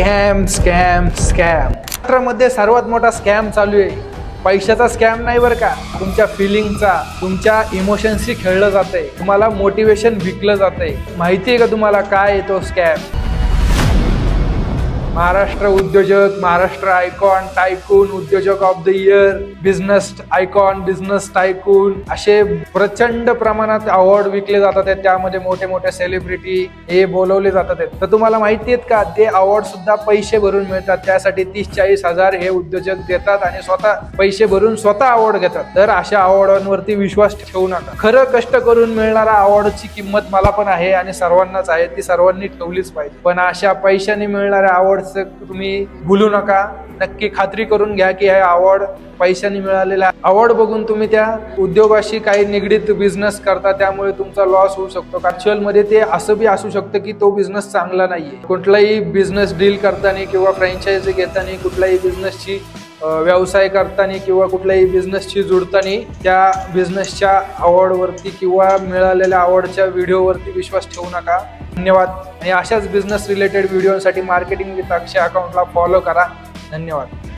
Scam scam scam महाराष्ट्रामध्ये सर्वात मोठा स्कॅम चालू आहे. पैशाचा स्कॅम नाही बरं का, तुमच्या फिलिंगचा, तुमच्या इमोशन्सशी खेळलं जातंय. तुम्हाला मोटिवेशन विकलं जातंय. माहिती आहे का तुम्हाला काय आहे तो स्कॅम? महाराष्ट्र उद्योजक, महाराष्ट्र आयकॉन, टायकून, उद्योजक of the year, business icon, business tycoon असे प्रचंड प्रमाणात अवॉर्ड विकले जातात. त्यामध्ये मोठे मोठे सेलिब्रिटी हे बोलवले जातात. तर तुम्हाला माहिती आहेत का, ते अवॉर्ड सुद्धा पैसे भरून मिळतात. त्यासाठी 30-40 हजार हे उद्योजक देतात आणि स्वतः पैसे भरून स्वतः अवॉर्ड घेतात. तर अशा अवॉर्डांवरती विश्वास ठेवू नका. खरं कष्ट करून मिळणारा अवॉर्डची किंमत मला पण आहे आणि सर्वांनाच आहे, ती सर्वांनी ठेवलीच पाहिजे. पण अशा पैशाने मिळणाऱ्या अवॉर्ड तुम्ही भूलू नका. नक्की खात्री करून घ्या की हे अवॉर्ड पैशाने मिळालेला अवॉर्ड बघून तुम्ही त्या उद्योगाशी काही निगडीत बिझनेस करता, त्यामुळे तुमचा लॉस होऊ शकतो. ऍक्च्युअल मध्ये ते असं बी असू शकतं की तो बिझनेस चांगला नाहीये. कुठलाही बिझनेस डील करताना किंवा फ्रँचायझी घेताना, कुठल्याही बिझनेसची व्यवसाय करताना किंवा कुठल्याही बिझनेसशी जुडताना त्या बिझनेसच्या अवॉर्डवरती किंवा मिळालेल्या अवॉर्डच्या व्हिडिओवरती विश्वास ठेवू नका. धन्यवाद. आणि अशाच बिझनेस रिलेटेड व्हिडिओसाठी मार्केटिंग विथ अक्षय अकाउंटला फॉलो करा. धन्यवाद.